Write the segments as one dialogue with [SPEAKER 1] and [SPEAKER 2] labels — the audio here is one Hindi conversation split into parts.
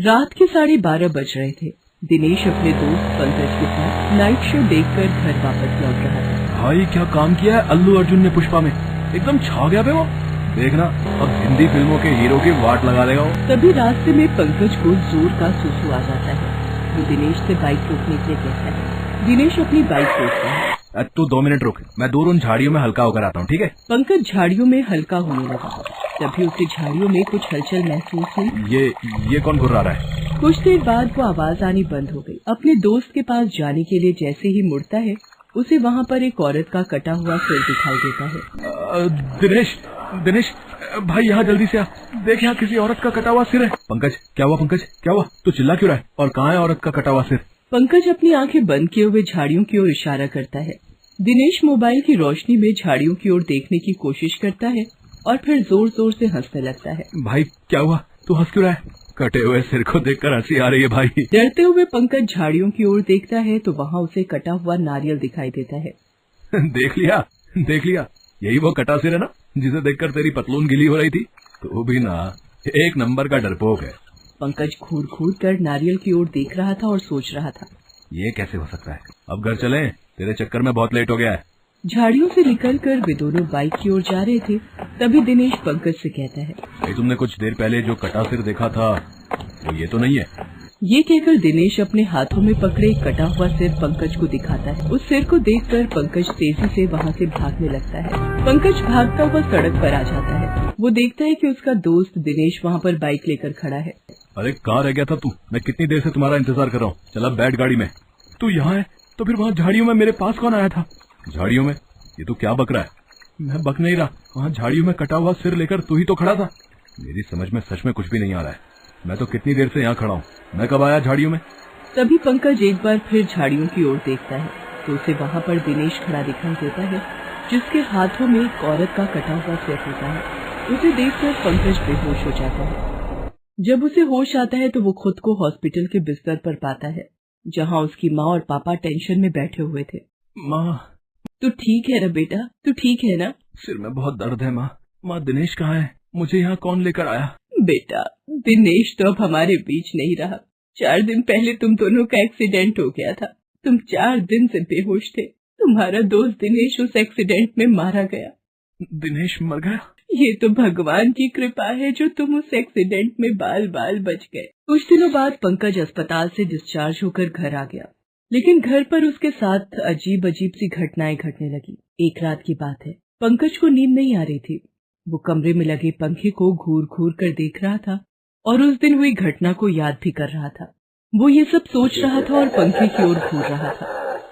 [SPEAKER 1] रात के 12:30 बज रहे थे। दिनेश अपने दोस्त पंकज के साथ नाइट शो देखकर घर वापस लौट रहा था।
[SPEAKER 2] भाई क्या काम किया है अल्लू अर्जुन ने पुष्पा में, एकदम छा गया बे वो। देखना अब हिंदी फिल्मों के हीरो की वाट लगा देगा वो।
[SPEAKER 1] तभी रास्ते में पंकज को जोर का सुसु आ जाता है। वो दिनेश से बाइक रोकने के लिए कहता है। दिनेश अपनी बाइक रोकता है।
[SPEAKER 2] तू 2 मिनट रुक, मैं दूर उन झाड़ियों में हल्का होकर आता हूँ, ठीक है?
[SPEAKER 1] पंकज झाड़ियों में हल्का होने लगा। तभी उसे झाड़ियों में कुछ हलचल महसूस हुई।
[SPEAKER 2] ये कौन घुर्रा रहा है?
[SPEAKER 1] कुछ देर बाद वो आवाज आनी बंद हो गई। अपने दोस्त के पास जाने के लिए जैसे ही मुड़ता है, उसे वहाँ पर एक औरत का कटा हुआ सिर दिखाई देता है।
[SPEAKER 2] दिनेश भाई यहाँ जल्दी से आ, देख यहाँ किसी औरत का कटा हुआ सिर है। पंकज क्या हुआ? पंकज क्या हुआ? तू चिल्ला क्यों रहा है? और कहाँ है औरत का कटा हुआ सिर?
[SPEAKER 1] पंकज अपनी आंखें बंद किए हुए झाड़ियों की ओर इशारा करता है। दिनेश मोबाइल की रोशनी में झाड़ियों की ओर देखने की कोशिश करता है और फिर जोर जोर से हंसने लगता है।
[SPEAKER 2] भाई क्या हुआ? तू हंस क्यों रहा है? कटे हुए सिर को देखकर हंसी आ रही है भाई।
[SPEAKER 1] डरते हुए पंकज झाड़ियों की ओर देखता है तो वहाँ उसे कटा हुआ नारियल दिखाई देता है।
[SPEAKER 2] देख लिया, यही वो कटा सिर है ना जिसे देखकर तेरी पतलून गिली हो रही थी। तू भी ना एक नंबर का डरपोक है।
[SPEAKER 1] पंकज घूर घूर कर नारियल की ओर देख रहा था और सोच रहा था,
[SPEAKER 2] ये कैसे हो सकता है? अब घर चलें, तेरे चक्कर में बहुत लेट हो गया है।
[SPEAKER 1] झाड़ियों से निकलकर वे दोनों बाइक की ओर जा रहे थे। तभी दिनेश पंकज से कहता है,
[SPEAKER 2] भाई तुमने कुछ देर पहले जो कटा सिर देखा था वो ये तो नहीं है?
[SPEAKER 1] ये कहकर दिनेश अपने हाथों में पकड़े कटा हुआ सिर पंकज को दिखाता है। उस सिर को देखकर पंकज तेजी से वहाँ से भागने लगता है। पंकज भागता हुआ सड़क पर आ जाता है। वो देखता है कि उसका दोस्त दिनेश वहाँ पर बाइक लेकर खड़ा है।
[SPEAKER 2] अरे कहाँ रह गया था तू? मैं कितनी देर से तुम्हारा इंतजार कर रहा हूँ। चला बैठ गाड़ी में। तू यहाँ है तो फिर वहाँ झाड़ियों में मेरे पास कौन आया था? झाड़ियों में? ये तू क्या बक रहा है? मैं बक नहीं रहा। वहाँ झाड़ियों में कटा हुआ सिर लेकर तू ही तो खड़ा था। मेरी समझ में सच में कुछ भी नहीं आ रहा है। मैं तो कितनी देर से यहाँ खड़ा हूँ। मैं कब आया झाड़ियों में?
[SPEAKER 1] तभी पंकज एक बार फिर झाड़ियों की ओर देखता है तो उसे वहाँ पर दिनेश खड़ा दिखाई देता है, जिसके हाथों में एक औरत का कटा हुआ सिर होता है। उसे देखकर पंकज बेहोश हो जाता है। जब उसे होश आता है तो वो खुद को हॉस्पिटल के बिस्तर पर पाता है, जहाँ उसकी माँ और पापा टेंशन में बैठे हुए थे।
[SPEAKER 2] माँ,
[SPEAKER 1] तू ठीक है ना बेटा? तू ठीक है ना?
[SPEAKER 2] सिर में बहुत दर्द है माँ। माँ दिनेश कहाँ है? मुझे यहाँ कौन लेकर आया?
[SPEAKER 1] बेटा दिनेश तो अब हमारे बीच नहीं रहा। 4 दिन पहले तुम दोनों का एक्सीडेंट हो गया था। तुम 4 दिन से बेहोश थे। तुम्हारा दोस्त दिनेश उस एक्सीडेंट में मारा गया।
[SPEAKER 2] दिनेश मर गया?
[SPEAKER 1] ये तो भगवान की कृपा है जो तुम उस एक्सीडेंट में बाल बाल बच गए। कुछ दिनों बाद पंकज अस्पताल से डिस्चार्ज होकर घर आ गया, लेकिन घर पर उसके साथ अजीब अजीब सी घटनाएं घटने लगी। एक रात की बात है, पंकज को नींद नहीं आ रही थी। वो कमरे में लगे पंखे को घूर घूर कर देख रहा था और उस दिन हुई घटना को याद भी कर रहा था। वो ये सब सोच रहा था और पंखे की ओर घूर रहा था।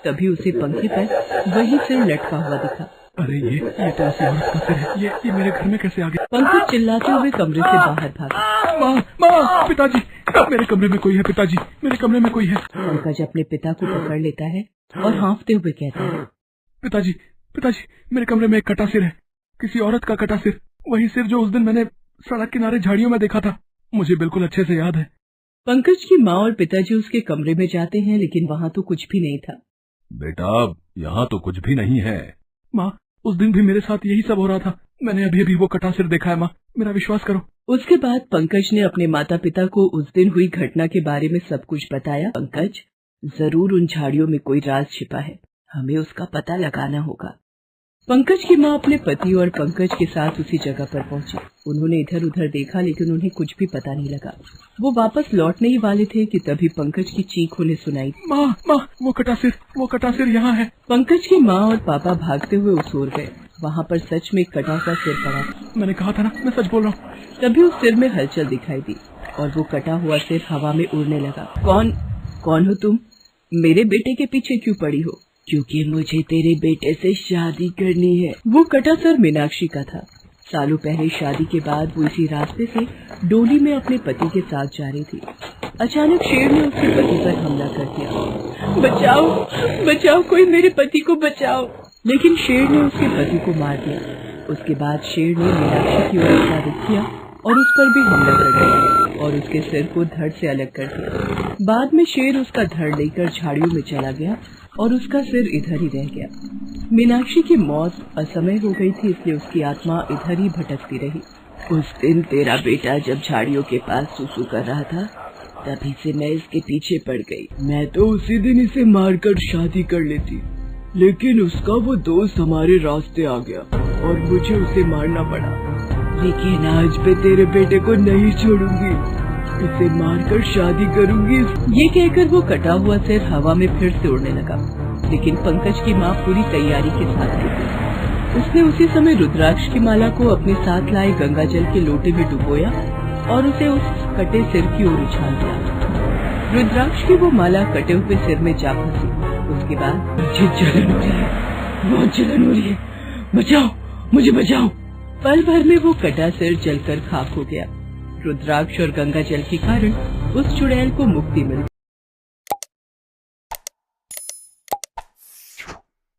[SPEAKER 1] तभी उसे पंखे पर वही सिर लटका हुआ दिखा।
[SPEAKER 2] अरे ये तो ऐसी औरत का सिर है। ये मेरे घर में कैसे आ गया?
[SPEAKER 1] पंकज चिल्लाते हुए कमरे से बाहर भागा।
[SPEAKER 2] माँ, पिताजी, मेरे कमरे में कोई है। पिताजी, मेरे कमरे में कोई है।
[SPEAKER 1] पंकज अपने पिता को पकड़ लेता है और हाँफते हुए कहता है,
[SPEAKER 2] पिताजी, मेरे कमरे में एक कटा सिर है। किसी औरत का कटा सिर। वही सिर जो उस दिन मैंने सड़क किनारे झाड़ियों में देखा था। मुझे बिल्कुल अच्छे से याद है।
[SPEAKER 1] पंकज की माँ और पिताजी उसके कमरे में जाते हैं, लेकिन वहाँ तो कुछ भी नहीं था।
[SPEAKER 2] बेटा यहाँ तो कुछ भी नहीं है। माँ, उस दिन भी मेरे साथ यही सब हो रहा था। मैंने अभी वो कटा सिर देखा है माँ, मेरा विश्वास करो।
[SPEAKER 1] उसके बाद पंकज ने अपने माता पिता को उस दिन हुई घटना के बारे में सब कुछ बताया। पंकज, जरूर उन झाड़ियों में कोई राज छिपा है, हमें उसका पता लगाना होगा। पंकज की माँ अपने पति और पंकज के साथ उसी जगह पर पहुंची। उन्होंने इधर उधर देखा, लेकिन उन्हें कुछ भी पता नहीं लगा। वो वापस लौटने ही वाले थे कि तभी पंकज की चीख उन्हें सुनाई।
[SPEAKER 2] माँ, वो कटा सिर यहाँ है।
[SPEAKER 1] पंकज की माँ और पापा भागते हुए उस ओर गए। वहाँ पर सच में एक कटा सा सिर पड़ा।
[SPEAKER 2] मैंने कहा था ना, मैं सच बोल रहा हूँ।
[SPEAKER 1] तभी उस सिर में हलचल दिखाई दी और वो कटा हुआ सिर हवा में उड़ने लगा। कौन हो तुम? मेरे बेटे के पीछे क्यों पड़ी हो? क्योंकि मुझे तेरे बेटे से शादी करनी है। वो कटा सिर मीनाक्षी का था। सालों पहले शादी के बाद वो इसी रास्ते से डोली में अपने पति के साथ जा रही थी। अचानक शेर ने उसके पति पर हमला कर दिया। बचाओ, कोई मेरे पति को बचाओ। लेकिन शेर ने उसके पति को मार दिया। उसके बाद शेर ने मीनाक्षी की ओर का रुख किया और उस पर भी हमला कर दिया और उसके सिर को धड़ से अलग कर दिया। बाद में शेर उसका धड़ लेकर झाड़ियों में चला गया और उसका सिर इधर ही रह गया। मीनाक्षी की मौत असमय हो गई थी, इसलिए उसकी आत्मा इधर ही भटकती रही। उस दिन तेरा बेटा जब झाड़ियों के पास सुसु कर रहा था, तभी से मैं इसके पीछे पड़ गई। मैं तो उसी दिन इसे मारकर शादी कर लेती, लेकिन उसका वो दोस्त हमारे रास्ते आ गया और मुझे उसे मारना पड़ा। लेकिन आज मैं तेरे बेटे को नहीं छोड़ूंगी, इसे मारकर शादी करूंगी। ये कहकर वो कटा हुआ सिर हवा में फिर से उड़ने लगा। लेकिन पंकज की माँ पूरी तैयारी के साथ थी। उसने उसी समय रुद्राक्ष की माला को अपने साथ लाए गंगा जल के लोटे में डुबोया और उसे उस कटे सिर की ओर उछाल दिया। रुद्राक्ष की वो माला कटे हुए सिर में जा फंसी। उसके बाद मुझे जलन हो रही है, बहुत जलन हो रही है, बचाओ, मुझे बचाओ। पल भर में वो कटा सिर जलकर खाक हो गया। रुद्राक्ष और गंगा जल के कारण उस चुड़ैल को मुक्ति मिल